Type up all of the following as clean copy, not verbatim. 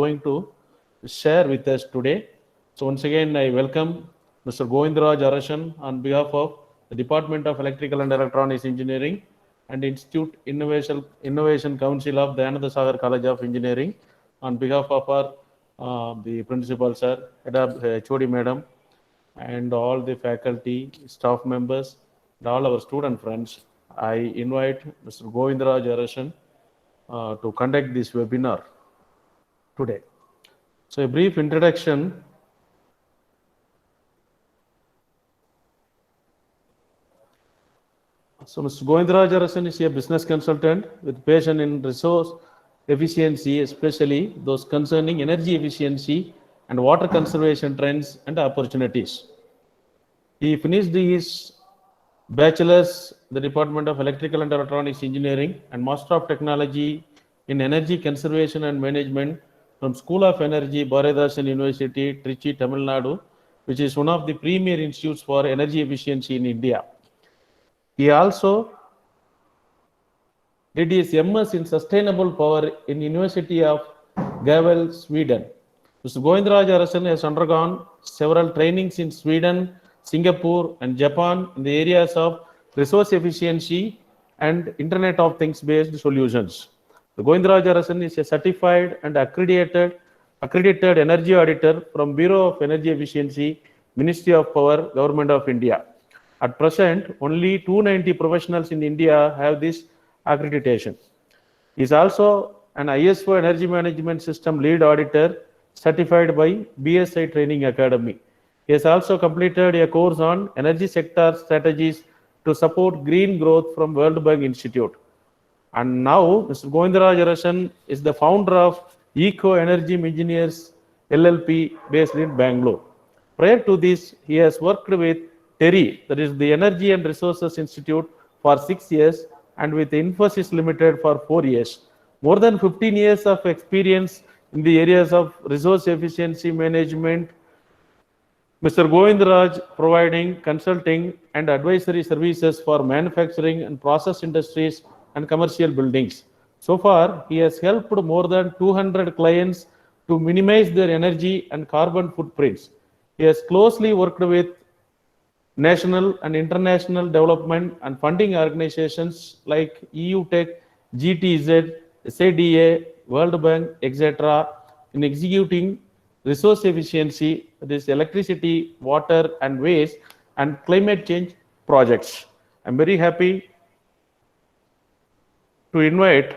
going to share with us today. So once again, I welcome Mr. Govindraj Arashan on behalf of the Department of Electrical and Electronics Engineering and Institute Innovation Council of Dayananda Sagar College of Engineering on behalf of our the principal sir, HOD madam, and all the faculty, staff members, and all our student friends. I invite Mr. Govindraj Arashan to conduct this webinar today. So a brief introduction. So Mr. Govindraj Arasan is a business consultant with passion in resource efficiency, especially those concerning energy efficiency and water conservation trends and opportunities. He finished his bachelor's in the Department of Electrical and Electronics Engineering and Master of Technology in Energy Conservation and Management from School of Energy, Bharatdasan University, Trichy, Tamil Nadu, which is one of the premier institutes for energy efficiency in India. He also did his MS in Sustainable Power in University of Gavel, Sweden. Mr. Govindraj Arasan has undergone several trainings in Sweden, Singapore, and Japan in the areas of resource efficiency and Internet of Things based solutions. The Govindraj Arasan is a certified and accredited energy auditor from Bureau of Energy Efficiency, Ministry of Power, Government of India. At present, only 290 professionals in India have this accreditation. He is also an ISO Energy Management System Lead Auditor certified by BSI Training Academy. He has also completed a course on energy sector strategies to support green growth from World Bank Institute. And now, Mr. Govindraj Arasan is the founder of Eco Energy Engineers LLP based in Bangalore. Prior to this, he has worked with TERI, that is the Energy and Resources Institute, for 6 years and with Infosys Limited for 4 years. More than 15 years of experience in the areas of resource efficiency management. Mr. Govindraj providing consulting and advisory services for manufacturing and process industries and commercial buildings. So far, he has helped more than 200 clients to minimize their energy and carbon footprints. He has closely worked with national and international development and funding organizations like EU Tech, GTZ, SADA, World Bank, etc. in executing resource efficiency, this electricity, water and waste and climate change projects. I'm very happy to invite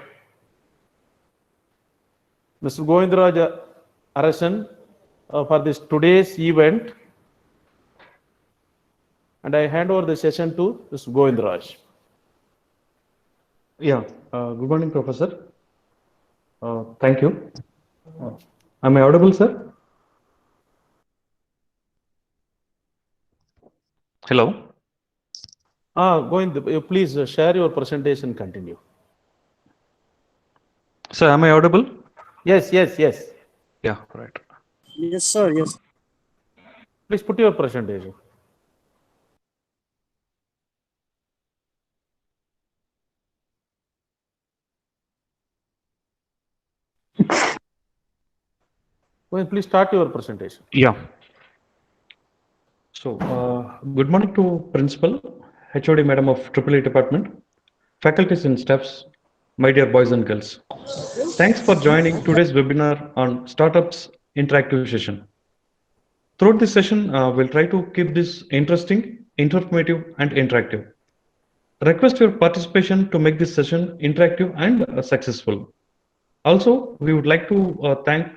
Mr. Govindraj Arasan for this today's event. And I hand over the session to Mr. Govindraj. Yeah, good morning, Professor. Thank you. Am I audible, sir? Hello. Govind, please share your presentation. Continue. Sir, am I audible? Yes. Yeah, right. Yes, sir. Yes. Please put your presentation. Govind, please start your presentation. Yeah. So, good morning to Principal, HOD Madam of EEE Department, faculties and staffs, my dear boys and girls. Thanks for joining today's webinar on Startups Interactive Session. Throughout this session, we'll try to keep this interesting, informative, and interactive. Request your participation to make this session interactive and successful. Also, we would like to thank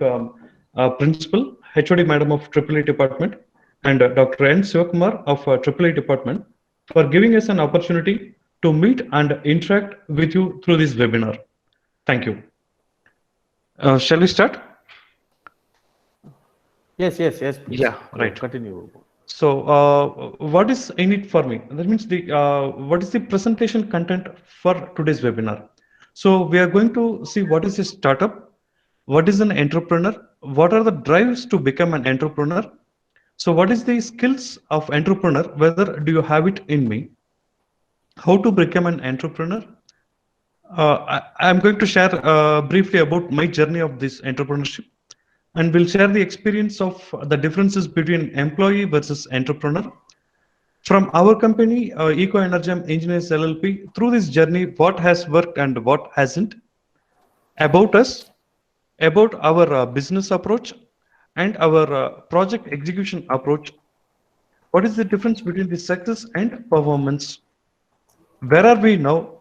Principal, HOD Madam of EEE Department, and Dr. N. Sivakumar of EEE Department for giving us an opportunity to meet and interact with you through this webinar. Thank you. Shall we start? Yes. Please. Yeah, right. Continue. So, what is in it for me? That means what is the presentation content for today's webinar? So, we are going to see what is a startup, what is an entrepreneur, what are the drives to become an entrepreneur. So, what is the skills of entrepreneur? Whether do you have it in me? How to become an entrepreneur? I'm going to share briefly about my journey of this entrepreneurship. and we'll share the experience of the differences between employee versus entrepreneur. From our company, Eco Energem Engineers LLP, through this journey, what has worked and what hasn't, about us, about our business approach and our project execution approach. What is the difference between the success and performance? Where are we now?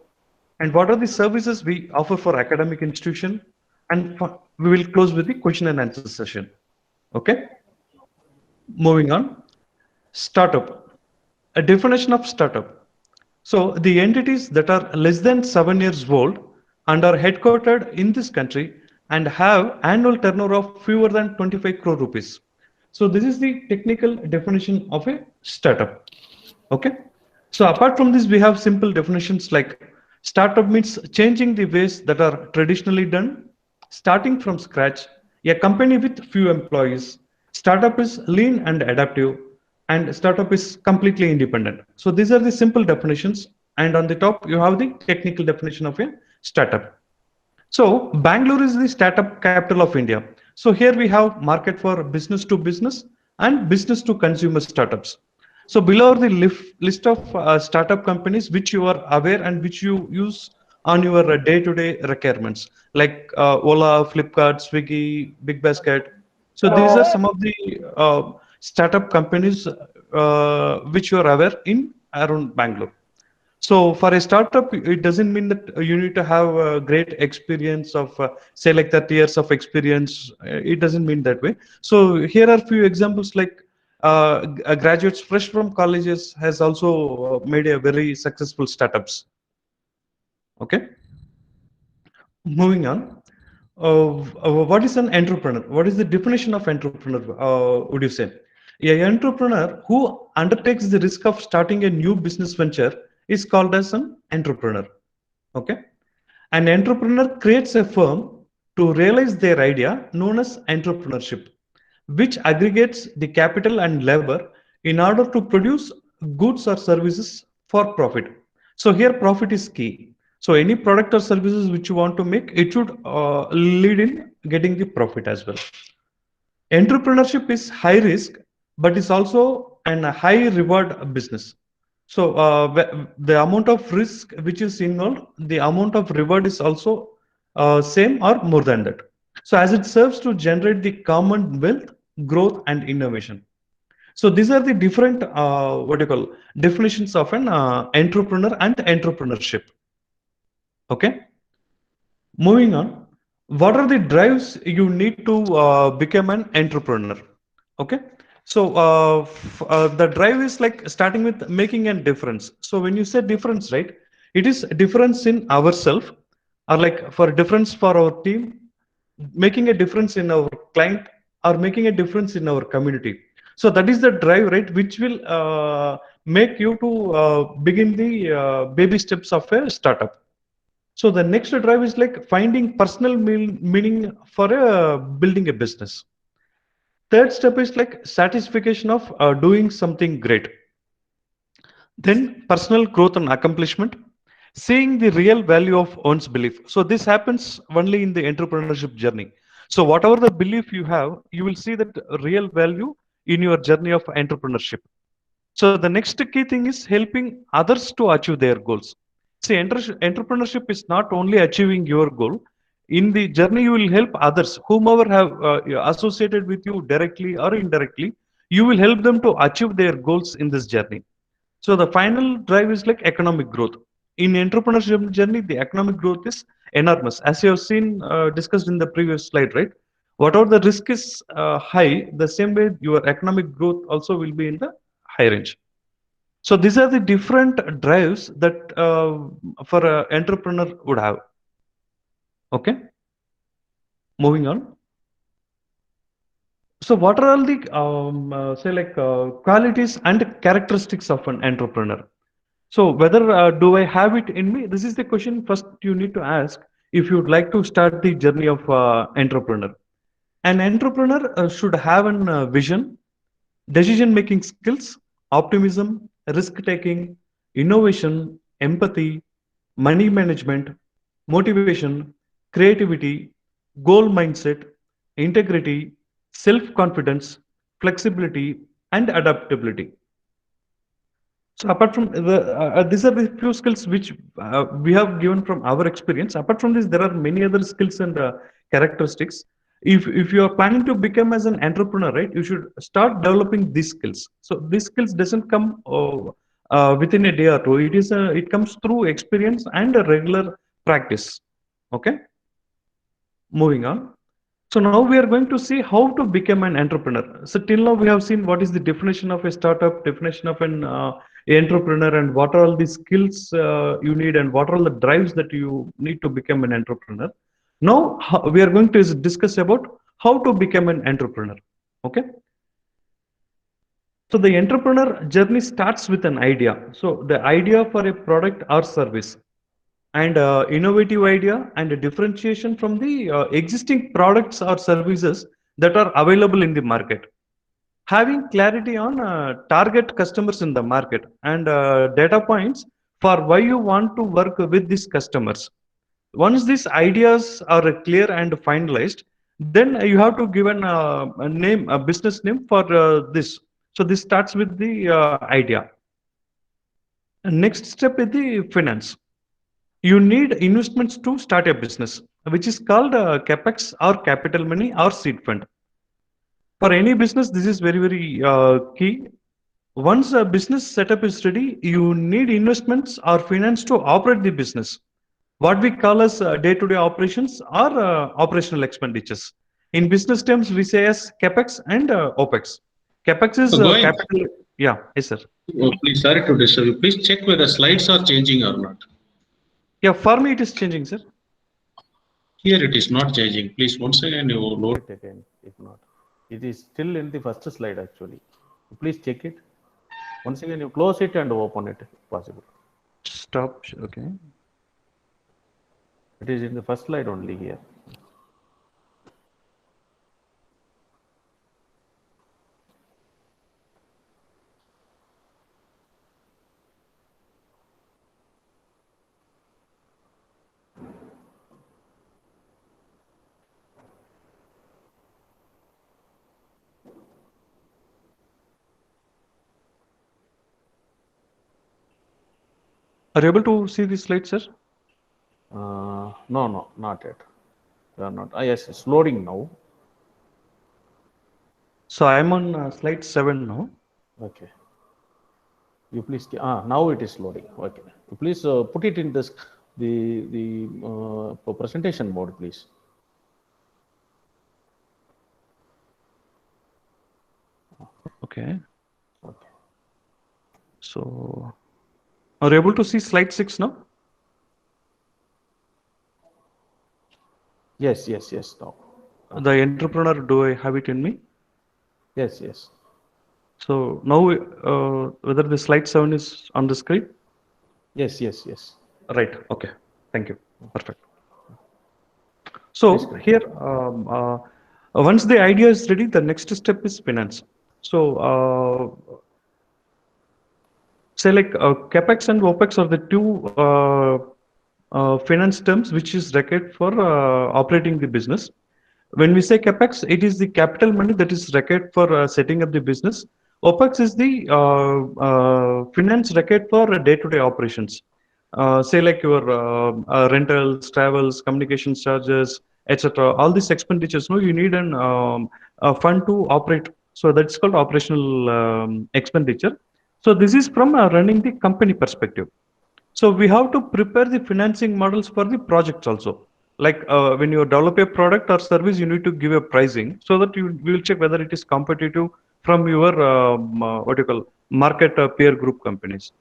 And what are the services we offer for academic institution? And we will close with the question and answer session. Okay. Moving on. Startup. A definition of startup. So the entities that are less than 7 years old and are headquartered in this country and have annual turnover of fewer than 25 crore rupees. So this is the technical definition of a startup. Okay. So apart from this, we have simple definitions like startup means changing the ways that are traditionally done, starting from scratch, a company with few employees. Startup is lean and adaptive, and startup is completely independent. So these are the simple definitions. And on the top, you have the technical definition of a startup. So Bangalore is the startup capital of India. So here we have market for business to business and business to consumer startups. So below are the list of startup companies which you are aware and which you use on your day-to-day requirements, like Ola, Flipkart, Swiggy, Big Basket. So these are some of the startup companies which you are aware in around Bangalore. So for a startup, it doesn't mean that you need to have a great experience of say like 30 years of experience. It doesn't mean that way. So here are few examples like graduates fresh from colleges has also made a very successful startups. Okay, moving on. What is an entrepreneur? What is the definition of entrepreneur? Would you say? A entrepreneur who undertakes the risk of starting a new business venture is called as an entrepreneur. Okay. An entrepreneur creates a firm to realize their idea known as entrepreneurship, which aggregates the capital and labor in order to produce goods or services for profit. So here profit is key. So any product or services which you want to make, it should lead in getting the profit as well. Entrepreneurship is high risk, but it's also an high reward business. So the amount of risk which is involved, the amount of reward is also same or more than that. So as it serves to generate the common wealth, growth, and innovation. So these are the different what do you call definitions of an entrepreneur and entrepreneurship. Okay. Moving on, what are the drives you need to become an entrepreneur? Okay, so the drive is like starting with making a difference. So when you say difference, right, it is a difference in ourselves, or like for a difference for our team, making a difference in our client, or making a difference in our community. So that is the drive, right, which will make you to begin the baby steps of a startup. So the next drive is like finding personal meaning for building a business. Third step is like satisfaction of doing something great. Then personal growth and accomplishment, seeing the real value of one's belief. So this happens only in the entrepreneurship journey. So whatever the belief you have, you will see that real value in your journey of entrepreneurship. So the next key thing is helping others to achieve their goals. See, entrepreneurship is not only achieving your goal. In the journey, you will help others, whomever have associated with you directly or indirectly. You will help them to achieve their goals in this journey. So the final drive is like economic growth. In entrepreneurship journey, the economic growth is enormous, as you have seen discussed in the previous slide, right? Whatever the risk is high, the same way your economic growth also will be in the high range. So these are the different drives that for an entrepreneur would have. Okay, moving on. So what are all the say like qualities and characteristics of an entrepreneur? So whether do I have it in me? This is the question first you need to ask if you'd like to start the journey of entrepreneur. An entrepreneur should have an vision, decision making skills, optimism, risk taking, innovation, empathy, money management, motivation, creativity, goal mindset, integrity, self-confidence, flexibility, and adaptability. So apart from these are the few skills which we have given from our experience. Apart from this, there are many other skills and characteristics. If you are planning to become as an entrepreneur, right, you should start developing these skills. So these skills doesn't come within a day or two. It comes through experience and a regular practice. Okay, moving on. So now we are going to see how to become an entrepreneur. So till now we have seen what is the definition of a startup, definition of an entrepreneur, and what are all the skills you need, and what are all the drives that you need to become an entrepreneur. Now we are going to discuss about how to become an entrepreneur. Okay. So the entrepreneur journey starts with an idea. So the idea for a product or service, and innovative idea and a differentiation from the existing products or services that are available in the market. Having clarity on target customers in the market, and data points for why you want to work with these customers. Once these ideas are clear and finalized, then you have to give a name, a business name for this. So this starts with the idea. And next step is the finance. You need investments to start a business, which is called capex or capital money or seed fund. For any business, this is very key. Once a business setup is ready, you need investments or finance to operate the business. What we call as day-to-day operations or operational expenditures. In business terms, we say as capex and opex. Capex is So going, capital. Yeah, yes, sir. oh, please, sorry to disturb you. Please check whether slides are changing or not. Yeah, for me it is changing, sir. Here it is not changing. Please, once again, you load it again, if not. It is still in the first slide actually. Please check it. Once again, you close it and open it if possible. Stop, okay. It is in the first slide only here. Are you able to see this slide, sir? No, not yet. They are not. Yes, it's loading now. So I'm on slide 7 now. Okay. You please. Now it is loading. Okay. You please put it in this the presentation mode, please. Okay. Okay. So, are you able to see slide 6 now? Yes. Now. The entrepreneur, do I have it in me? Yes. So now, whether the slide 7 is on the screen? Yes. Right. Okay. Thank you. Perfect. So here, once the idea is ready, the next step is finance. So, say like capex and opex are the two finance terms which is required for operating the business. When we say capex, it is the capital money that is required for setting up the business. Opex is the finance required for day-to-day operations. Say like your rentals, travels, communication charges, etc. All these expenditures, no, you need a fund to operate. So that's called operational expenditure. So this is from running the company perspective. So we have to prepare the financing models for the projects also. Like when you develop a product or service, you need to give a pricing so that we will check whether it is competitive from your what you call market peer group companies.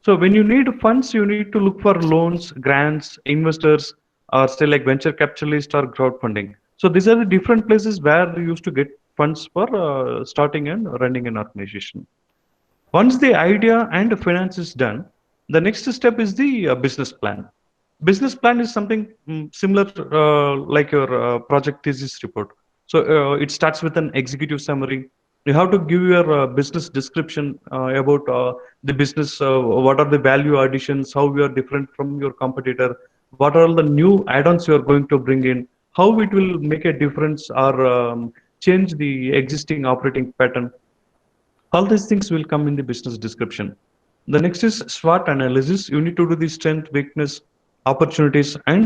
So when you need funds, you need to look for loans, grants, investors, or say like venture capitalist or crowdfunding. So these are the different places where you used to get funds for starting and running an organization. Once the idea and finance is done, the next step is the business plan. Business plan is something similar like your project thesis report. So it starts with an executive summary. You have to give your business description about the business, what are the value additions, how you are different from your competitor, what are all the new add-ons you are going to bring in, how it will make a difference or change the existing operating pattern. All these things will come in the business description. The next is SWOT analysis. You need to do the strength, weakness, opportunities, and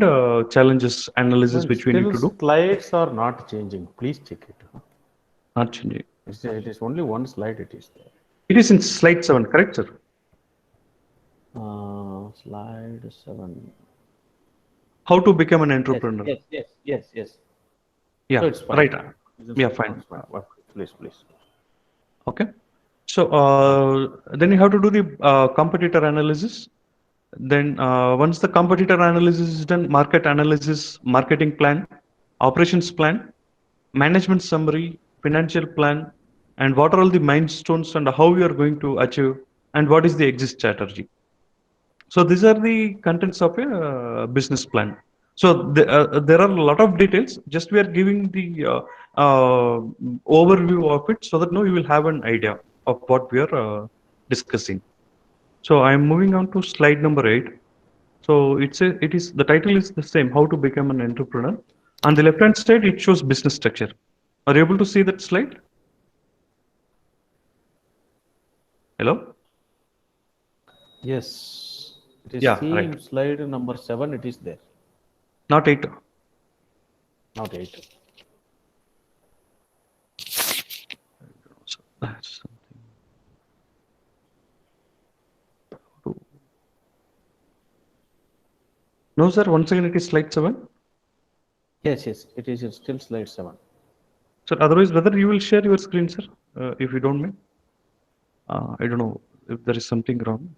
challenges analysis, Well, which we need still to do. slides are not changing. Please check it. Not changing. It is only one slide it is there. It is in slide 7, correct, sir? Slide 7. How to become an Yes, entrepreneur. yes, yes, yes, yes. Yeah, So it's fine. right. Business Yeah, plan, fine. it's fine. Okay, please, please. Okay. So then you have to do the competitor analysis. Then once the competitor analysis is done, market analysis, marketing plan, operations plan, management summary, financial plan, and what are all the milestones and how we are going to achieve, and what is the exit strategy. So these are the contents of a business plan. So there are a lot of details. Just we are giving the overview of it so that now you will have an idea of what we are discussing. So I am moving on to slide number 8. So it is the title is the same, how to become an entrepreneur. On the left hand side, it shows business structure. Are you able to see that slide? Hello? Yes, it is Yeah, right. same slide number 7. It is there, Not 8. not 8. So that's something to... No, sir. Once again, it is slide 7. Yes, yes, it is still slide 7. Sir, otherwise, whether you will share your screen, sir, if you don't mind. I don't know if there is something wrong.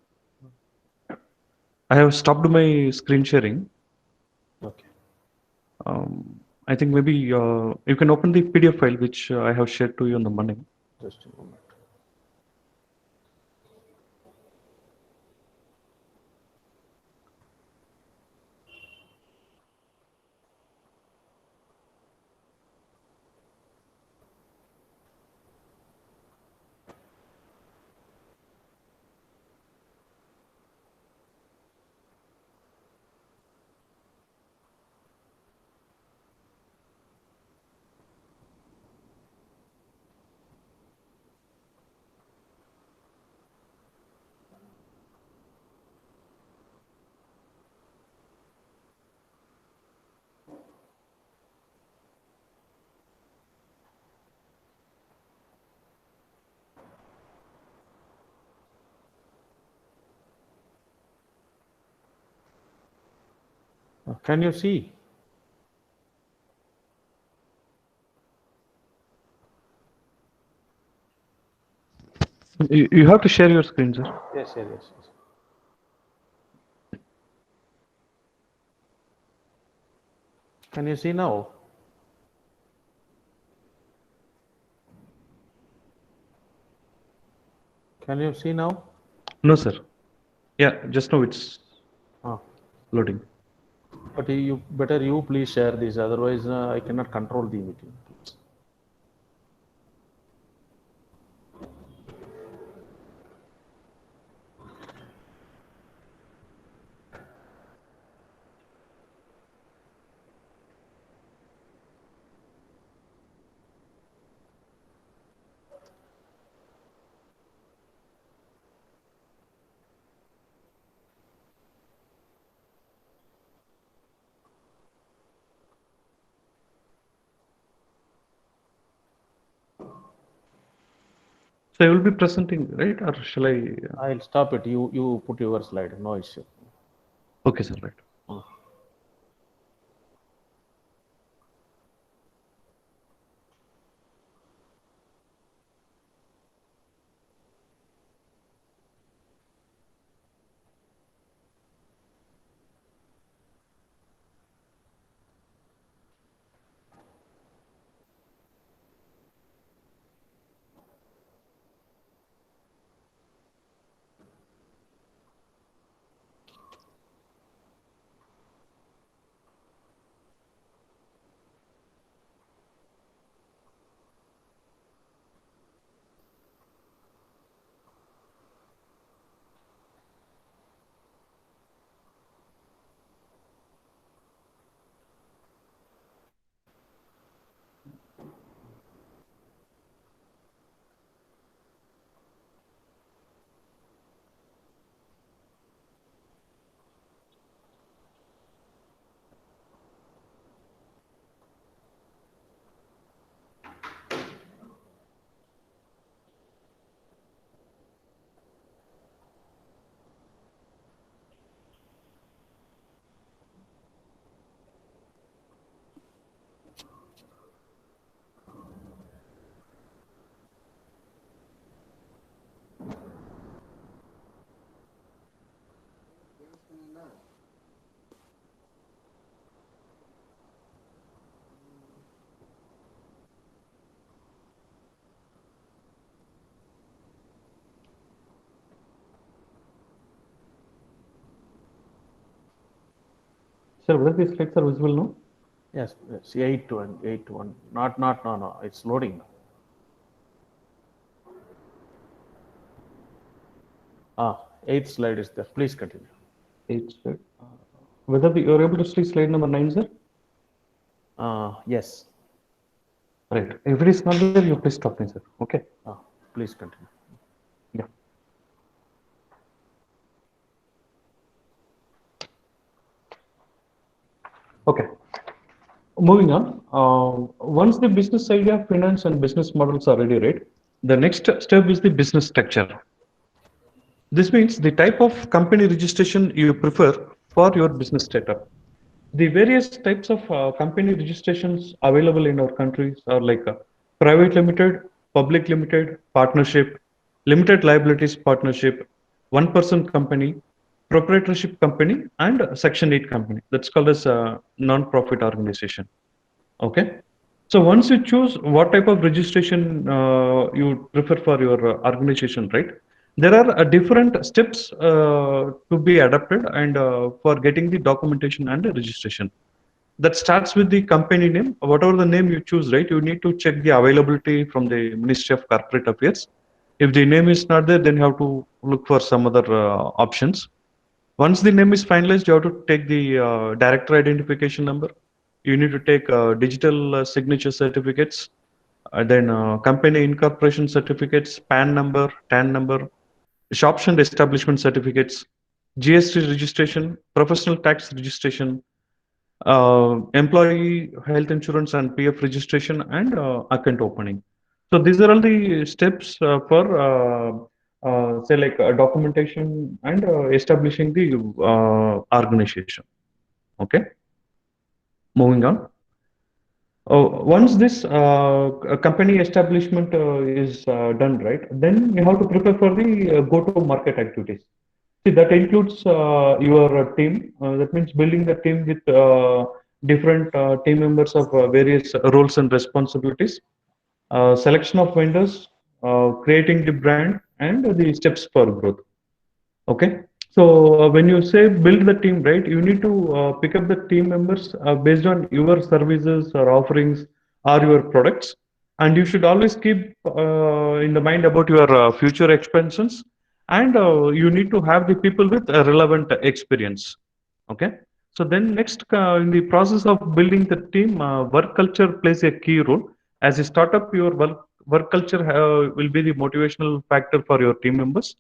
I have stopped my screen sharing. Okay, I think maybe you can open the PDF file which I have shared to you in the morning. just a moment. Can you see? You have to share your screen, sir. Yes, yes, yes, yes. Can you see now? Can you see now? No, sir. Yeah, just now it's Ah, loading. but you better you please share this. Otherwise, I cannot control the meeting. So I will be presenting, right? Or shall I? I'll stop it. You put your slide. No issue. Okay, sir. Right. Ah. Sir, whether these slides are visible now? Yes, yes, 8 1, 8 1. No, it's loading now. Eighth slide is there. Please continue. 8 slide. Whether you're able to see slide number 9, sir? Yes. Right. If it is not there, you please stop me, sir. Okay. Please continue. Yeah. Okay. Moving on. Once the business idea, finance, and business models are ready, right? The next step is the business structure. This means the type of company registration you prefer for your business setup. The various types of company registrations available in our countries are like private limited, public limited, partnership, limited liabilities partnership, one person company, proprietorship company, and Section 8 company. That's called as a non-profit organization. Okay. So once you choose what type of registration you prefer for your organization, right? There are different steps to be adapted and for getting the documentation and the registration. That starts with the company name. Whatever the name you choose, right? You need to check the availability from the Ministry of Corporate Affairs. If the name is not there, then you have to look for some other options. Once the name is finalized, you have to take the director identification number. You need to take digital signature certificates, then company incorporation certificates, PAN number, TAN number, shops and establishment certificates, GST registration, professional tax registration, employee health insurance and PF registration, and account opening. So these are all the steps for say like documentation and establishing the organization. Okay, moving on. Once this company establishment is done, right, then you have to prepare for the go-to-market activities. See, that includes your team. That means building the team with different team members of various roles and responsibilities, selection of vendors, creating the brand, and the steps for growth. Okay. So when you say build the team, right, you need to pick up the team members based on your services or offerings or your products. And you should always keep in the mind about your future expansions. And you need to have the people with a relevant experience. Okay. So then next, in the process of building the team, work culture plays a key role. As a startup, your work culture will be the motivational factor for your team members.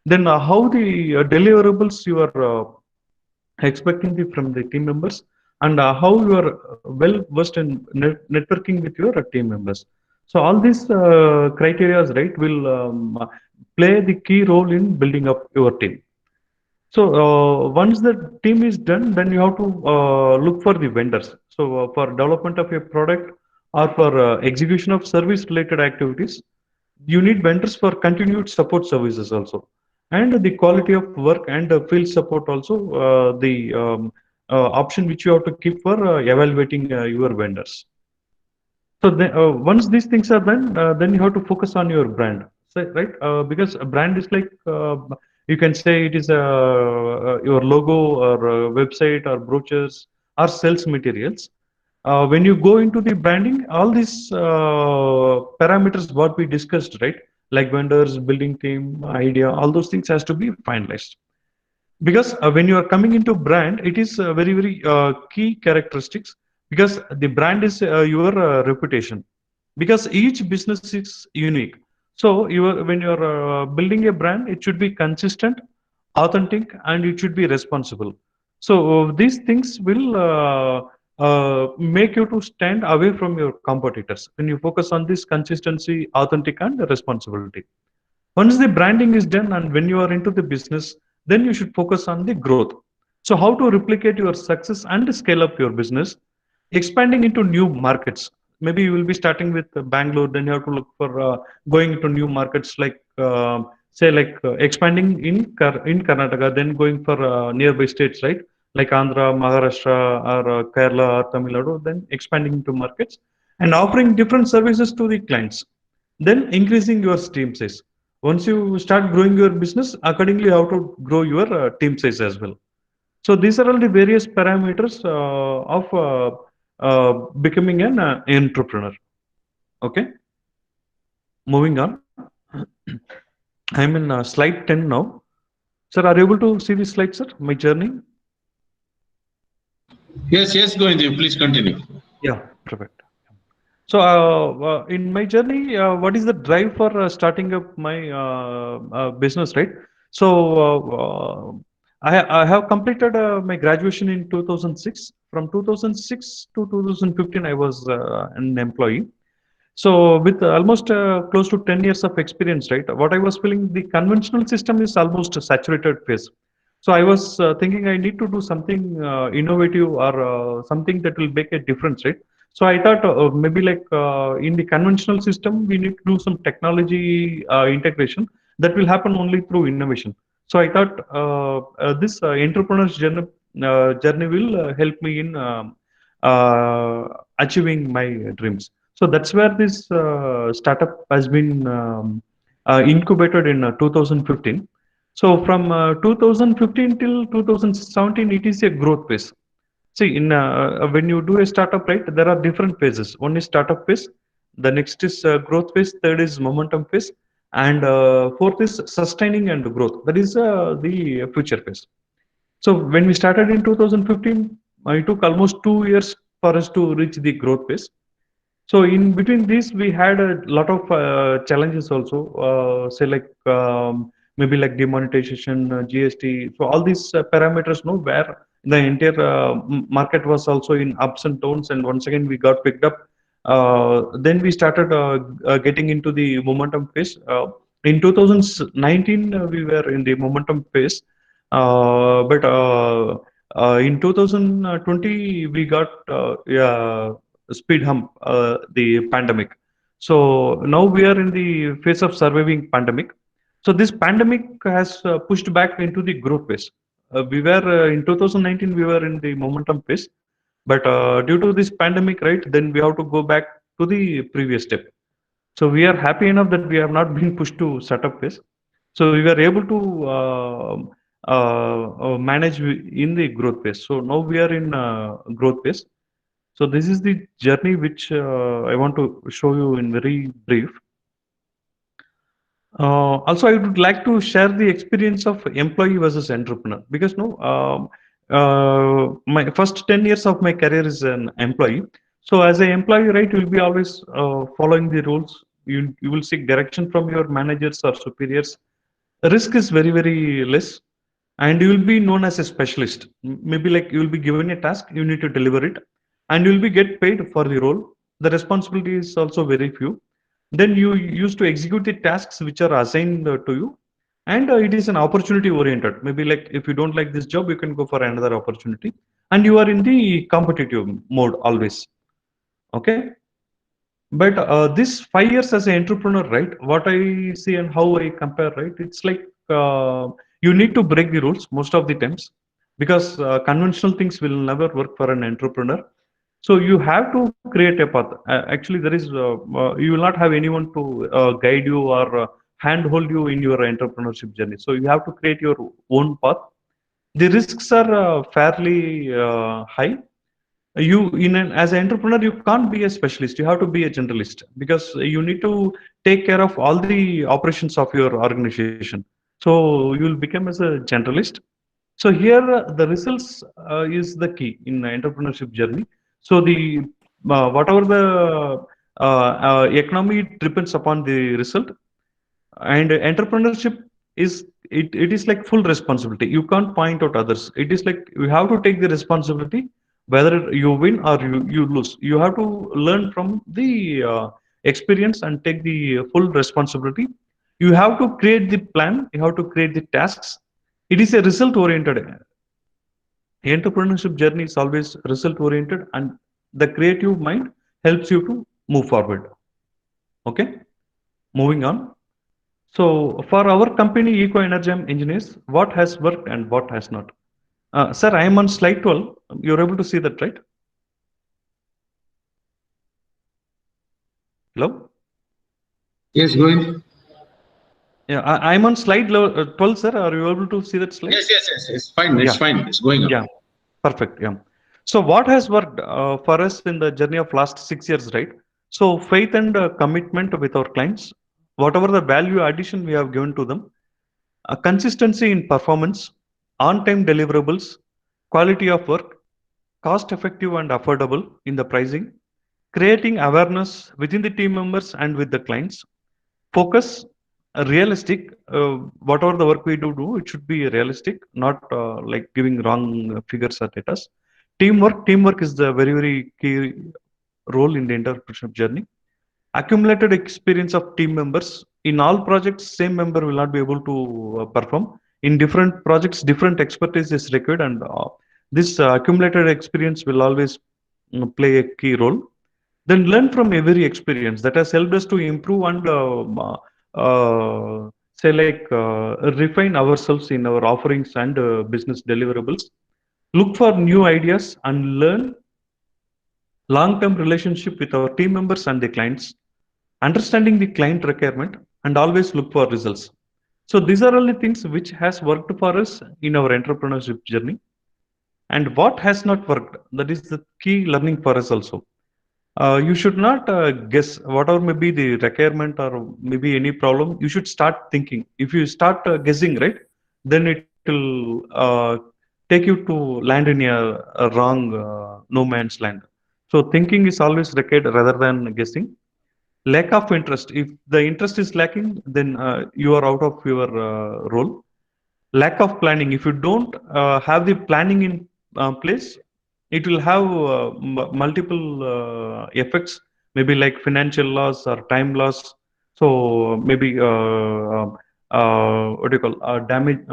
Then how the deliverables you are expecting from the team members, and how you are well versed in networking with your team members. So all these criteria, right, will play the key role in building up your team. So once the team is done, then you have to look for the vendors. So for development of a product or for execution of service related activities, you need vendors for continued support services also, and the quality of work and field support also, the option which you have to keep for evaluating your vendors. So once these things are done, then you have to focus on your brand. So, right? Because a brand is like, you can say it is your logo or website or brochures or sales materials. When you go into the branding, all these parameters what we discussed, right? Like vendors, building team, idea, all those things has to be finalized. Because when you are coming into brand, it is very key characteristics, because the brand is your reputation, because each business is unique. So when you are building a brand, it should be consistent, authentic, and it should be responsible. So these things will make you to stand away from your competitors when you focus on this consistency, authentic, and responsibility. Once the branding is done and when you are into the business, then you should focus on the growth. So how to replicate your success and scale up your business? Expanding into new markets. Maybe you will be starting with Bangalore, then you have to look for going into new markets like say like expanding in Karnataka, then going for nearby states, right? Like Andhra, Maharashtra, or Kerala, or Tamil Nadu, then expanding into markets and offering different services to the clients. Then increasing your team size. Once you start growing your business, accordingly, how to grow your team size as well. So these are all the various parameters of becoming an entrepreneur. Okay, moving on. I'm in slide 10 now. Sir, are you able to see this slide, sir? My journey? Yes, yes, Govind, please continue. Yeah, perfect. So, in my journey, what is the drive for starting up my business, right? So, I have completed my graduation in 2006. From 2006 to 2015, I was an employee. So, with almost close to 10 years of experience, right? What I was feeling, the conventional system is almost a saturated phase. So, I was thinking I need to do something innovative or something that will make a difference, right? So I thought maybe like in the conventional system, we need to do some technology integration that will happen only through innovation. So I thought this entrepreneur's journey will help me in achieving my dreams. So that's where this startup has been incubated in 2015. So from 2015 till 2017, it is a growth phase. See, in when you do a startup, right, there are different phases. One is startup phase, the next is growth phase, third is momentum phase, and fourth is sustaining and growth. That is the future phase. So when we started in 2015, it took almost 2 years for us to reach the growth phase. So in between these, we had a lot of challenges also. Say like maybe like demonetization, GST. So all these parameters, no, where the entire market was also in ups and downs, and once again we got picked up. Then we started getting into the momentum phase. In 2019, we were in the momentum phase, but in 2020 we got yeah, speed hump, the pandemic. So now we are in the phase of surviving pandemic. So this pandemic has pushed back into the growth phase. We were in 2019 we were in the momentum phase, but due to this pandemic, right, then we have to go back to the previous step. So we are happy enough that we have not been pushed to setup phase. So we were able to manage in the growth phase. So now we are in growth phase. So this is the journey which I want to show you in very brief. Also, I would like to share the experience of employee versus entrepreneur because no, my first 10 years of my career is an employee. So as an employee, right, you will be always following the rules. You will seek direction from your managers or superiors. Risk is very, very less, and you will be known as a specialist. Maybe like you will be given a task, you need to deliver it, and you will be get paid for the role. The responsibility is also very few. Then you used to execute the tasks which are assigned to you, and it is an opportunity oriented. Maybe like if you don't like this job, you can go for another opportunity, and you are in the competitive mode always. Okay, but this 5 years as an entrepreneur, right? What I see and how I compare, right? It's like you need to break the rules most of the times because conventional things will never work for an entrepreneur. So you have to create a path. Actually, there is you will not have anyone to guide you or handhold you in your entrepreneurship journey. So you have to create your own path. The risks are fairly high. You as an entrepreneur, you can't be a specialist. You have to be a generalist because you need to take care of all the operations of your organization. So you will become as a generalist. So here the results is the key in the entrepreneurship journey. So the whatever the economy depends upon the result, and entrepreneurship is it is like full responsibility. You can't point out others. It is like you have to take the responsibility whether you win or you lose. You have to learn from the experience and take the full responsibility. You have to create the plan, you have to create the tasks. It is a result oriented. Entrepreneurship journey is always result oriented, and the creative mind helps you to move forward. Okay, moving on. So for our company, Eco Energem Engineers, what has worked and what has not? Sir, I am on slide 12. You're able to see that, right? Hello? Yes, Govind. Yeah, I'm on slide 12, sir. Are you able to see that slide? Yes. It's fine. It's Yeah. fine. It's going on. Yeah, perfect. Yeah. So what has worked for us in the journey of last 6 years, right? So faith and commitment with our clients, whatever the value addition we have given to them, consistency in performance, on-time deliverables, quality of work, cost-effective and affordable in the pricing, creating awareness within the team members and with the clients, focus, realistic. Whatever the work we do, it should be realistic, not like giving wrong figures or data. Teamwork is the very key role in the entrepreneurship journey. Accumulated experience of team members in all projects, same member will not be able to perform. In different projects, different expertise is required, and this accumulated experience will always play a key role. Then learn from every experience that has helped us to improve and say like refine ourselves in our offerings and business deliverables. Look for new ideas and learn long-term relationship with our team members and the clients, understanding the client requirement, and always look for results. So these are all the things which has worked for us in our entrepreneurship journey. And what has not worked, that is the key learning for us also. You should not guess whatever may be the requirement or maybe any problem. You should start thinking. If you start guessing, right, then it will take you to land in a wrong no man's land. So thinking is always required rather than guessing. Lack of interest. If the interest is lacking, then you are out of your role. Lack of planning. If you don't have the planning in place, it will have multiple effects, maybe like financial loss or time loss. So maybe what do you call damage,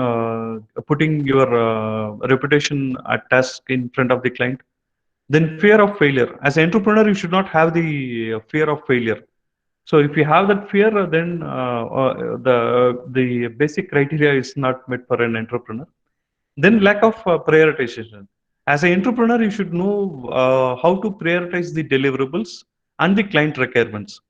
putting your reputation at task in front of the client. Then fear of failure. As an entrepreneur, you should not have the fear of failure. So if you have that fear, then the basic criteria is not met for an entrepreneur. Then lack of prioritization. As an entrepreneur, you should know how to prioritize the deliverables and the client requirements.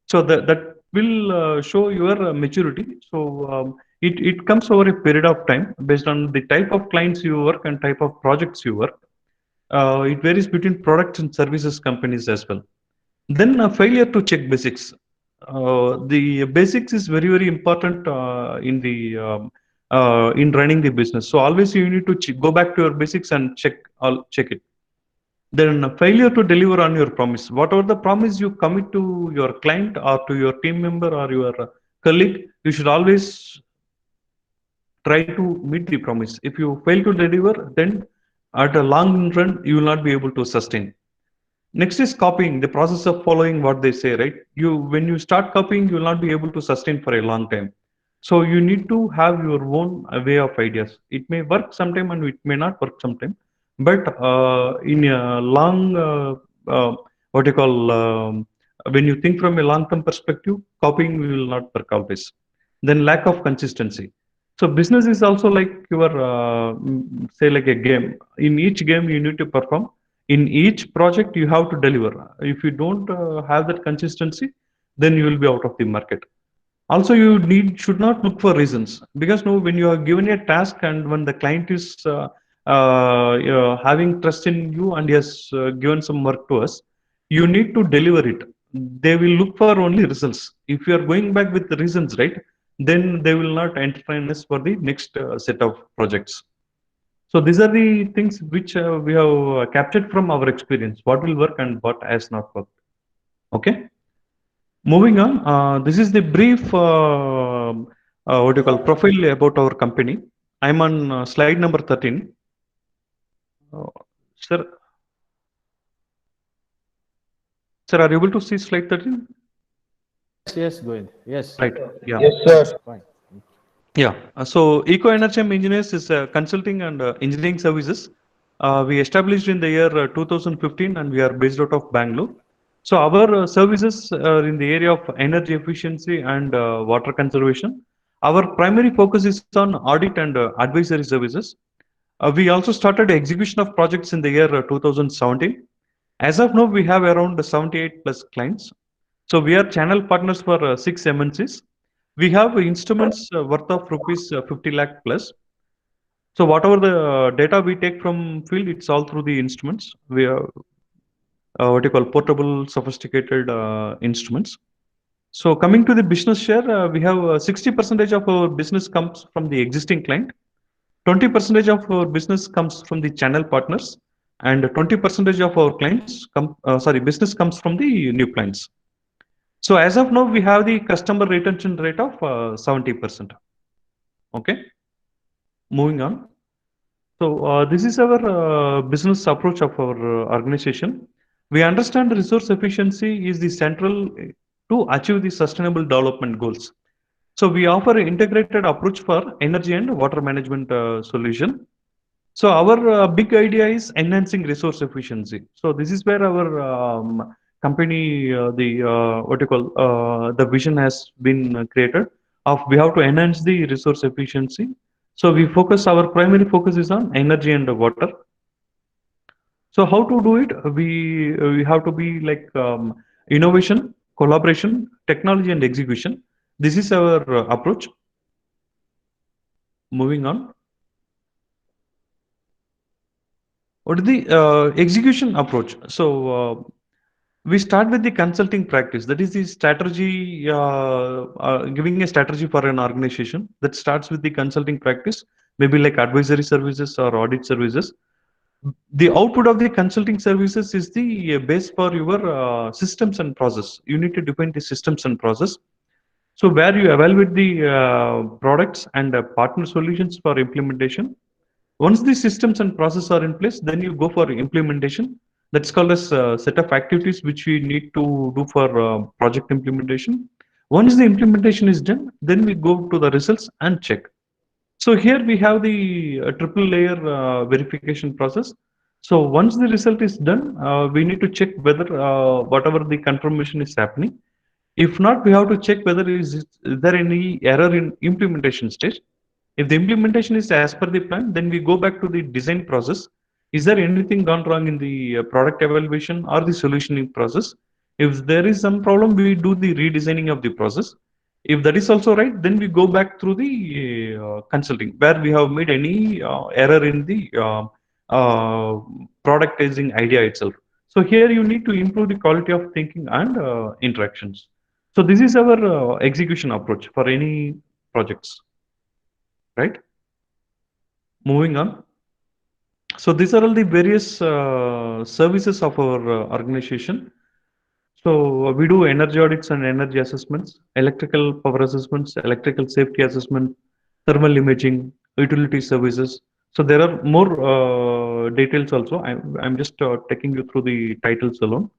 So that will show your maturity. So it comes over a period of time based on the type of clients you work and type of projects you work. It varies between products and services companies as well. Then failure to check basics. The basics is very important in the in running the business. So always you need to go back to your basics and check it. Then failure to deliver on your promise. Whatever the promise you commit to your client or to your team member or your colleague, you should always try to meet the promise. If you fail to deliver, then at a long run you will not be able to sustain. Next is copying, the process of following what they say, right? When you start copying, you will not be able to sustain for a long time. So you need to have your own way of ideas. It may work sometime and it may not work sometime. But in a long, what you call, when you think from a long-term perspective, copying will not work always. Then lack of consistency. So business is also like your, say like a game. In each game, you need to perform. In each project, you have to deliver. If you don't have that consistency, then you will be out of the market. Also, you should not look for reasons, because no, when you are given a task and when the client is having trust in you and he has given some work to us, you need to deliver it. They will look for only results. If you are going back with the reasons, right, then they will not entertain us for the next set of projects. So these are the things which we have captured from our experience, what will work and what has not worked. Okay. Moving on, this is the brief, what do you call, profile about our company. I'm on slide number 13. Uh, sir, sir, are you able to see slide 13? Yes, Govind. Yes. Right. Yeah. Yes, sir. Fine. Yeah. So Eco Energem Engineers is consulting and engineering services. We established in the year 2015 and we are based out of Bangalore. So our services are in the area of energy efficiency and water conservation. Our primary focus is on audit and advisory services. We also started execution of projects in the year 2017. As of now, we have around 78 plus clients. So we are channel partners for 6 MNCs. We have instruments worth of rupees 50 lakh plus. So whatever the data we take from field, it's all through the instruments. We are what you call portable, sophisticated instruments. So coming to the business share, we have 60% of our business comes from the existing client, 20% of our business comes from the channel partners, and 20% of our clients business comes from the new clients. So as of now, we have the customer retention rate of 70%. Okay, moving on. So this is our business approach of our organization. We understand resource efficiency is the central to achieve the sustainable development goals. So we offer an integrated approach for energy and water management solution. So our big idea is enhancing resource efficiency. So this is where our company, the vision has been created of we have to enhance the resource efficiency. So our primary focus is on energy and water. So how to do it? We have to be like innovation, collaboration, technology and execution. This is our approach. Moving on. What is the execution approach? So we start with the consulting practice. That is the strategy, giving a strategy for an organization. That starts with the consulting practice, maybe like advisory services or audit services. The output of the consulting services is the base for your systems and process. You need to define the systems and process. So where you evaluate the products and partner solutions for implementation. Once the systems and process are in place, then you go for implementation. That's called as a set of activities which we need to do for project implementation. Once the implementation is done, then we go to the results and check. So here we have the triple layer verification process. So once the result is done, we need to check whether whatever the confirmation is happening. If not, we have to check whether is there any error in implementation stage. If the implementation is as per the plan, then we go back to the design process. Is there anything gone wrong in the product evaluation or the solutioning process? If there is some problem, we do the redesigning of the process. If that is also right, then we go back through the consulting where we have made any error in the productizing idea itself. So here you need to improve the quality of thinking and interactions. So this is our execution approach for any projects, right? Moving on. So these are all the various services of our organization. So we do energy audits and energy assessments, electrical power assessments, electrical safety assessment, thermal imaging, utility services. So there are more details also. I'm just taking you through the titles alone.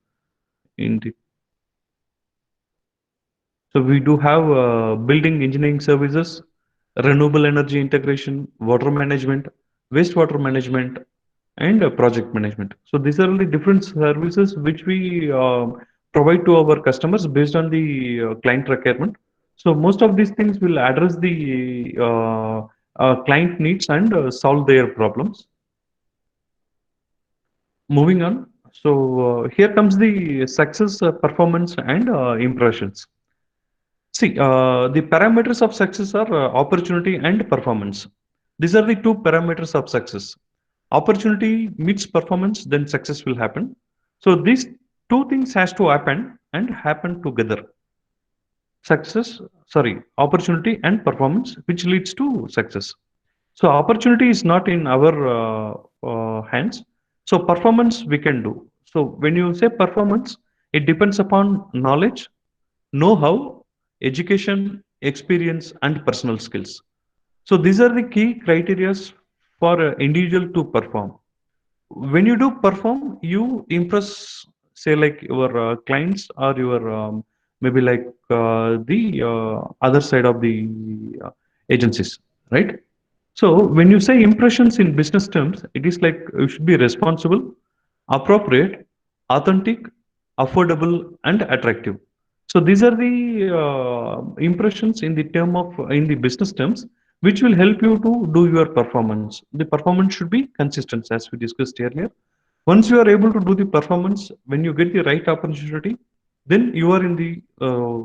So we do have building engineering services, renewable energy integration, water management, wastewater management, and project management. So these are the different services which we provide to our customers based on the client requirement. So most of these things will address the client needs and solve their problems. Moving on. So here comes the success, performance, and impressions. See, the parameters of success are opportunity and performance. These are the two parameters of success. Opportunity meets performance, then success will happen. So these two things has to happen and happen together. Opportunity and performance, which leads to success. So opportunity is not in our hands. So performance we can do. So when you say performance, it depends upon knowledge, know-how, education, experience, and personal skills. So these are the key criteria for an individual to perform. When you do perform, you impress, say, like your clients or your maybe like the other side of the agencies, right? So when you say impressions in business terms, it is like you should be responsible, appropriate, authentic, affordable, and attractive. So these are the impressions in the in the business terms, which will help you to do your performance. The performance should be consistent, as we discussed earlier. Once you are able to do the performance, when you get the right opportunity, then you are in the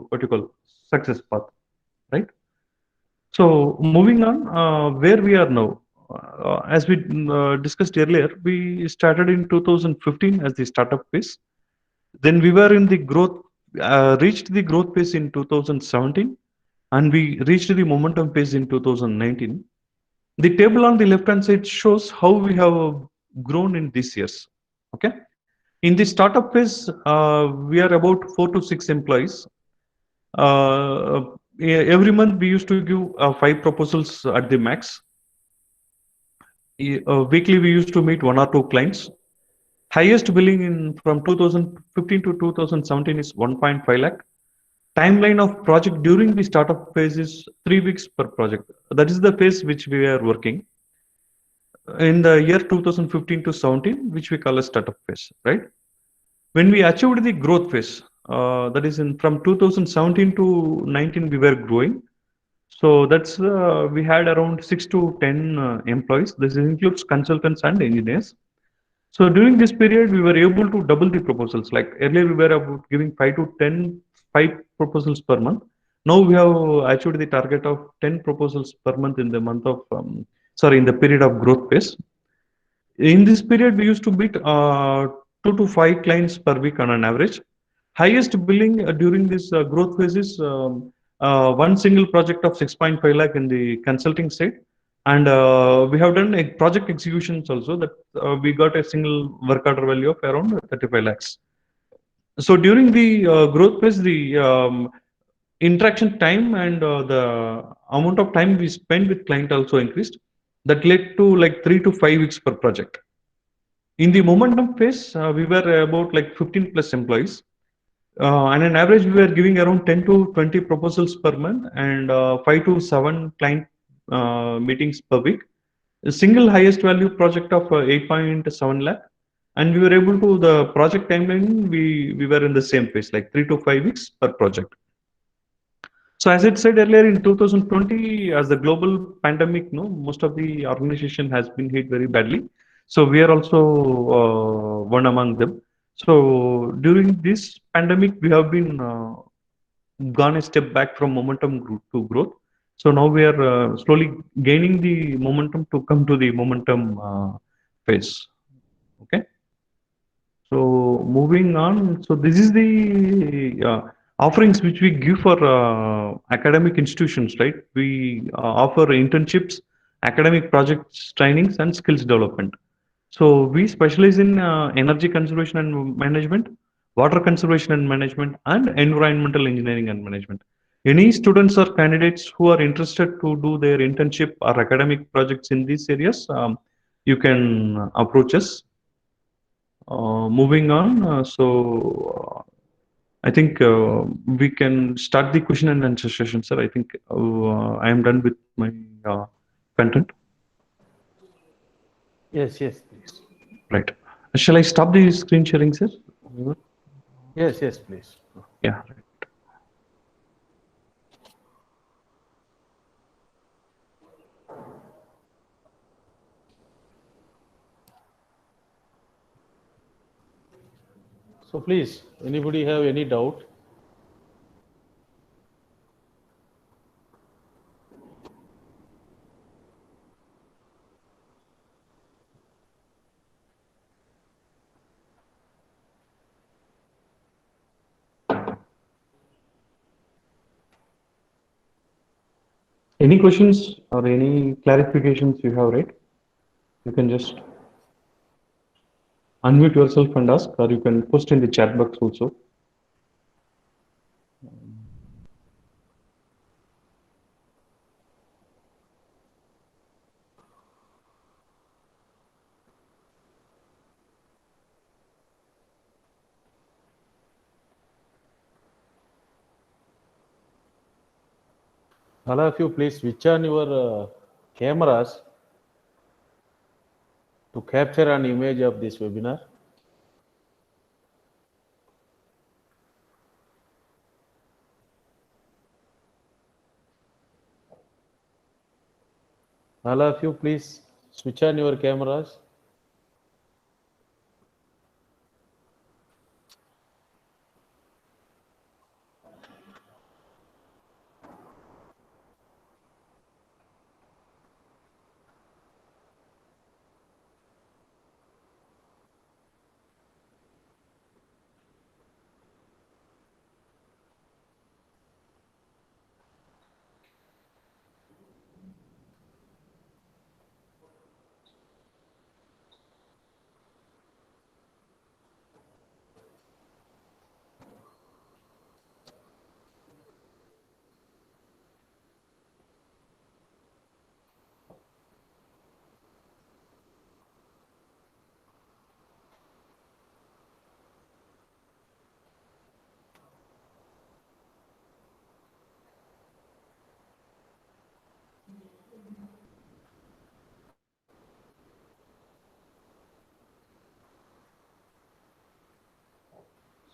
what you call success path, right? So moving on, where we are now, as we discussed earlier, we started in 2015 as the startup phase. Then we were in the growth, reached the growth phase in 2017, and we reached the momentum phase in 2019. The table on the left hand side shows how we have grown in these years. Okay. In the startup phase, we are about 4 to 6 employees. Every month we used to give 5 proposals at the max. Weekly we used to meet 1 or 2 clients. Highest billing in from 2015 to 2017 is 1.5 lakh. Timeline of project during the startup phase is 3 weeks per project. That is the phase which we are working in the year 2015 to 17, which we call a startup phase, right? When we achieved the growth phase, that is in from 2017 to 19, we were growing. So that's we had around 6 to 10 employees. This includes consultants and engineers. So during this period, we were able to double the proposals. Like earlier, we were about giving 5 proposals per month. Now we have achieved the target of 10 proposals per month in the month of in the period of growth phase. In this period, we used to beat 2 to 5 clients per week on an average. Highest billing during this growth phase is one single project of 6.5 lakh in the consulting side. And we have done project executions also that we got a single work order value of around 35 lakhs. So during the growth phase, the interaction time and the amount of time we spend with client also increased. That led to like 3 to 5 weeks per project. In the momentum phase, we were about like 15 plus employees. And on average, we were giving around 10 to 20 proposals per month and 5 to 7 client meetings per week. A single highest value project of 8.7 lakh. And we were able to, the project timeline, we were in the same phase, like 3 to 5 weeks per project. So as I said earlier, in 2020, as the global pandemic, no, most of the organization has been hit very badly. So we are also one among them. So during this pandemic, we have been gone a step back from momentum to growth. So now we are slowly gaining the momentum to come to the momentum phase. Okay. So moving on, so this is the offerings which we give for academic institutions, right? We offer internships, academic projects, trainings, and skills development. So we specialize in energy conservation and management, water conservation and management, and environmental engineering and management. Any students or candidates who are interested to do their internship or academic projects in these areas, you can approach us. Moving on, I think we can start the question and answer session, sir. I think I am done with my content. Yes, yes, please. Right. Shall I stop the screen sharing, sir? Yes, yes, please. Yeah. So please, anybody have any doubt? Any questions or any clarifications you have, right? You can just unmute yourself and ask, or you can post in the chat box also. All of you, please switch on your cameras to capture an image of this webinar. All of you, please switch on your cameras.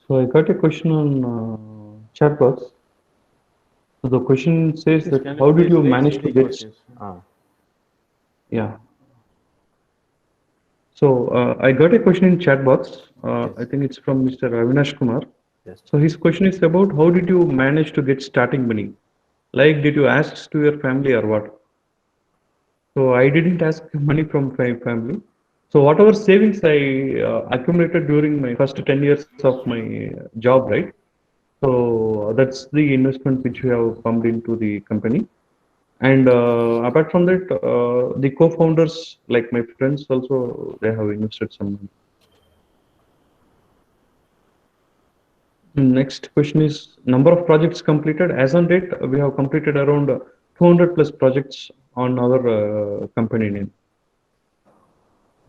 So I got a question on chat box. So the question says Please, that can how did please you raise manage to any get questions? yeah. So I got a question in chat box. Yes. I think it's from Mr. Avinash Kumar. Yes. So his question is about how did you manage to get starting money? Like, did you ask to your family or what? So I didn't ask money from my family. So whatever savings I accumulated during my first 10 years of my job, right? So that's the investment which we have pumped into the company. And apart from that, the co-founders, like my friends, also they have invested some money. Next question is number of projects completed. As on date, we have completed around 200 plus projects on our company name.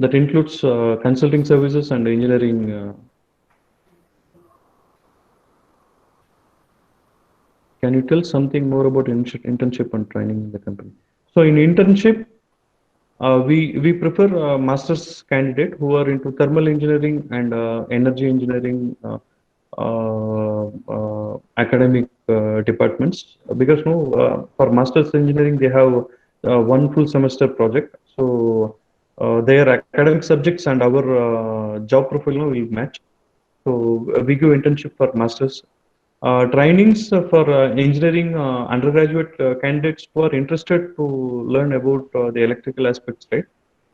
That includes consulting services and engineering. Can you tell something more about internship and training in the company? So in internship, we prefer master's candidate who are into thermal engineering and energy engineering academic departments because no for master's engineering they have one full semester project. So their academic subjects and our job profile no, will match. So we give internship for masters. Trainings for engineering undergraduate candidates who are interested to learn about the electrical aspects, right?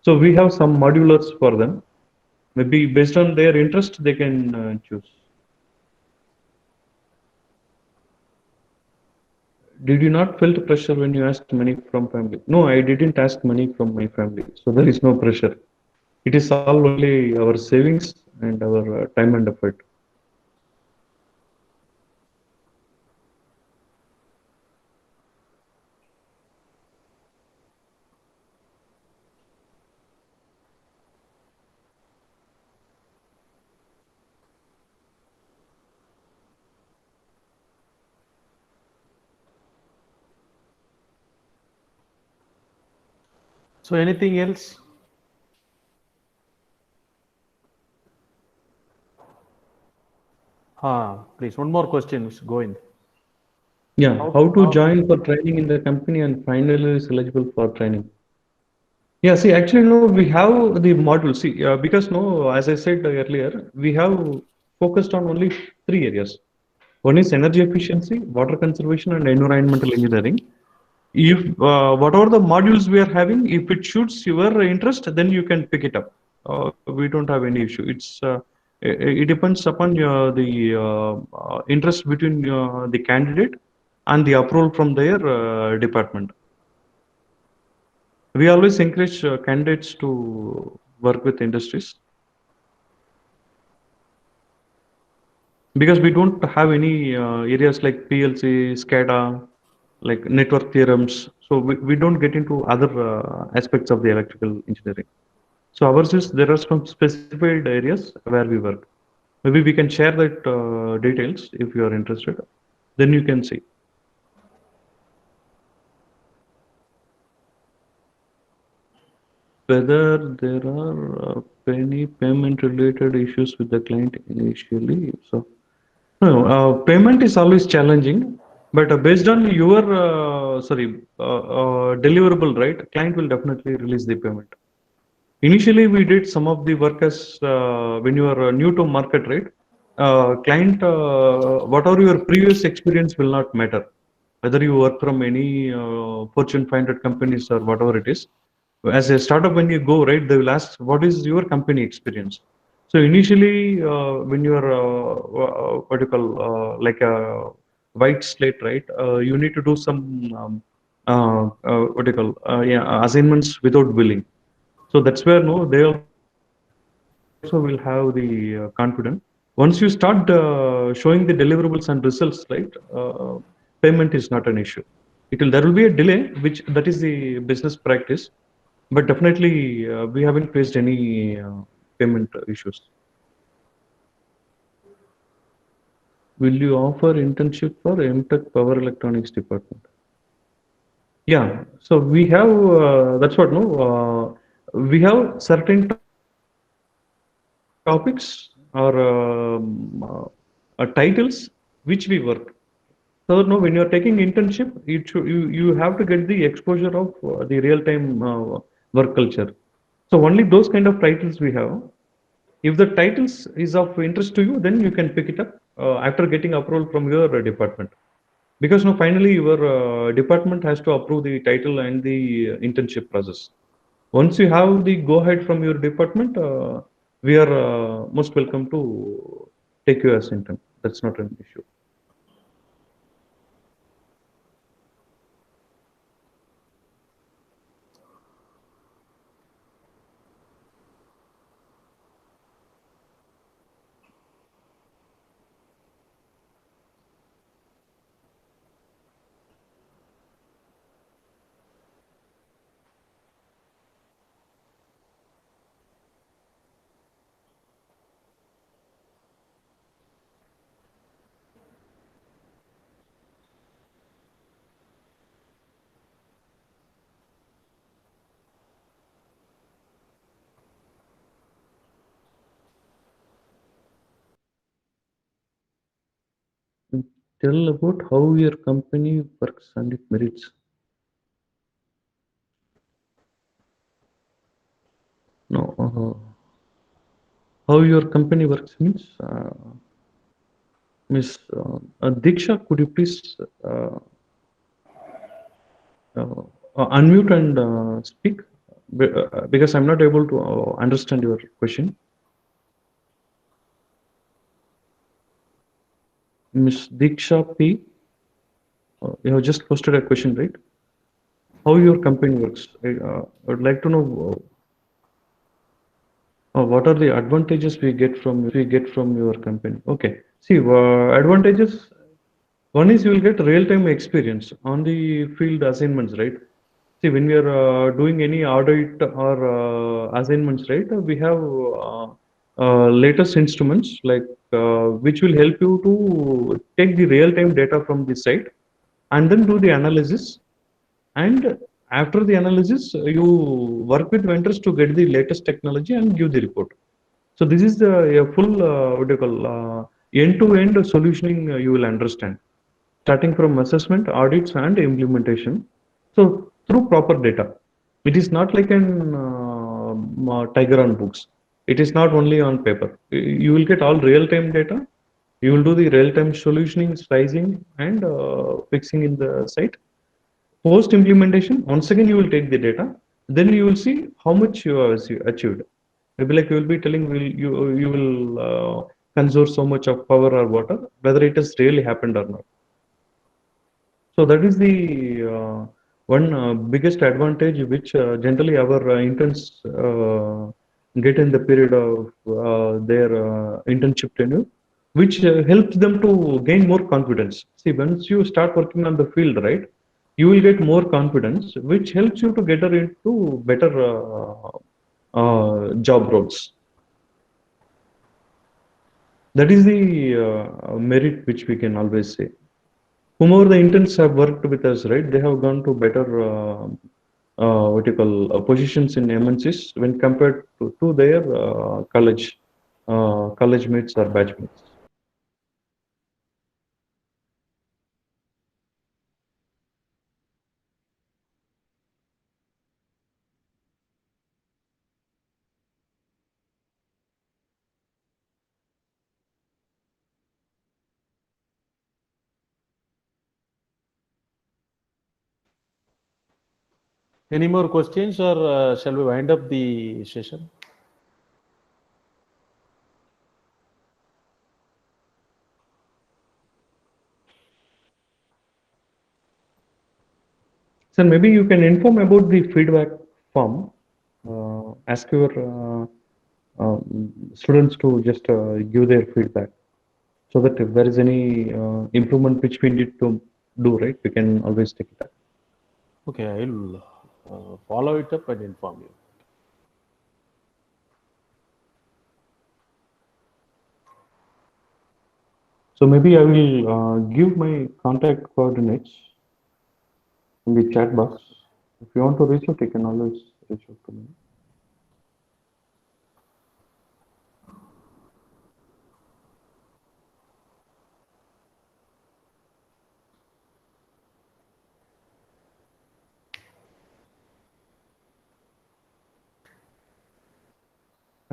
So we have some modulars for them. Maybe based on their interest, they can choose. Did you not felt pressure when you asked money from family? No, I didn't ask money from my family, so there is no pressure. It is all only our savings and our time and effort. So anything else? Please, one more question, Mr. Govind. Yeah, How how to how join for training in the company and finally is eligible for training. Yeah, see, actually, no, we have the module. See, because no, as I said earlier, we have focused on only three areas. One is energy efficiency, water conservation, and environmental engineering. If whatever the modules we are having, if it suits your interest, then you can pick it up. We don't have any issue. It depends upon the interest between the candidate and the approval from their department. We always encourage candidates to work with industries because we don't have any areas like PLC, SCADA, like network theorems. So we don't get into other aspects of the electrical engineering. So ours is there are some specified areas where we work. Maybe we can share that details if you are interested. Then you can see. Whether there are any payment related issues with the client initially. So no, payment is always challenging, but based on your deliverable, right? Client will definitely release the payment. Initially, we did some of the work as when you are new to market, right? Client, whatever your previous experience will not matter. Whether you work from any Fortune 500 companies or whatever it is. As a startup, when you go, right, they will ask, what is your company experience? So initially, when you are, what do you call, like a white slate, right? You need to do some, what do you call, yeah, assignments without billing. So that's where no, they also will have the confidence. Once you start showing the deliverables and results, right, payment is not an issue. There will be a delay, which that is the business practice, but definitely we haven't faced any payment issues. Will you offer internship for MTech Power Electronics department? Yeah, so we have that's what no, we have certain topics or titles which we work. So no, when you're taking internship, you have to get the exposure of the real-time work culture. So only those kind of titles we have. If the titles is of interest to you, then you can pick it up after getting approval from your department. Because no, finally your department has to approve the title and the internship process. Once you have the go ahead from your department, we are most welcome to take you as intern. That's not an issue. Tell about how your company works and its merits. No, how your company works means, Miss Diksha, could you please unmute and speak? Because I'm not able to understand your question. Miss Diksha P, you have just posted a question, right? How your company works? I would like to know what are the advantages we get from your company. Okay. See, advantages. One is you will get real-time experience on the field assignments, right? See, when we are doing any audit or assignments, right, we have latest instruments like which will help you to take the real-time data from the site and then do the analysis. And after the analysis, you work with vendors to get the latest technology and give the report. So this is a full what do you call end-to-end solutioning you will understand, starting from assessment, audits, and implementation. So through proper data, it is not like an tiger on books. It is not only on paper. You will get all real-time data. You will do the real-time solutioning, slicing, and fixing in the site. Post implementation, once again you will take the data. Then you will see how much you have achieved. Maybe like you will be telling, will you will conserve so much of power or water, whether it has really happened or not. So that is the one biggest advantage which generally our interns get in the period of their internship tenure, which helps them to gain more confidence. See, once you start working on the field, right, you will get more confidence, which helps you to get into better job roles. That is the merit which we can always say. Whomever the interns have worked with us, right, they have gone to better what you call positions in MNCs when compared to their college mates or batch mates. Any more questions, or shall we wind up the session? So maybe you can inform about the feedback form. Ask your students to just give their feedback, so that if there is any improvement which we need to do, right, we can always take it up. Okay, I'll follow it up and inform you. So maybe I will give my contact coordinates in the chat box. If you want to reach out, you can always reach out to me.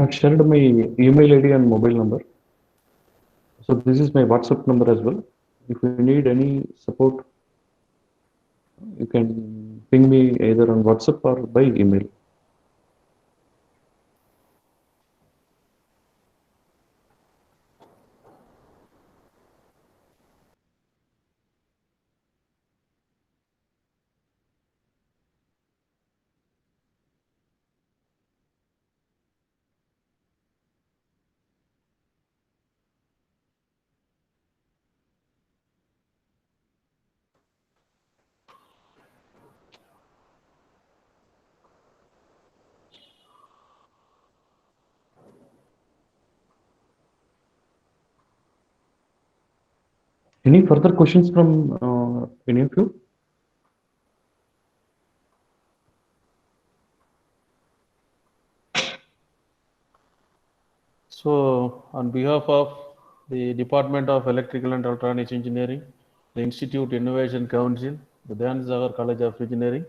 I've shared my email ID and mobile number. So this is my WhatsApp number as well. If you need any support, you can ping me either on WhatsApp or by email. Any further questions from any of you? So, on behalf of the Department of Electrical and Electronics Engineering, the Institute Innovation Council, the Dhyanasagar College of Engineering,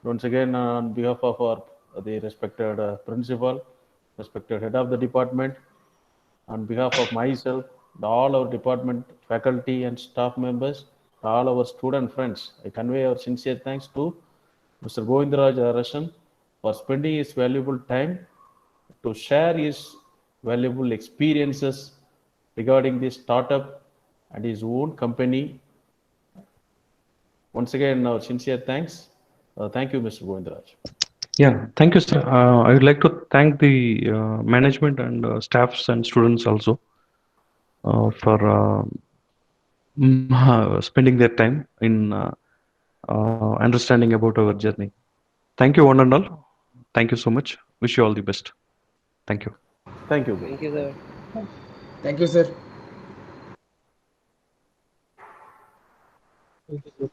once again on behalf of our the respected principal, respected head of the department, on behalf of myself, all our department faculty and staff members, all our student friends, I convey our sincere thanks to Mr. Govindaraj Arasan for spending his valuable time to share his valuable experiences regarding this startup and his own company. Once again, our sincere thanks. Thank you, Mr. Govindaraj. Yeah, thank you, sir. I would like to thank the management and staffs and students also for spending their time in understanding about our journey. Thank you, one and all. Thank you so much. Wish you all the best. Thank you. Thank you. Thank you, sir. Thank you, sir. Thank you, sir.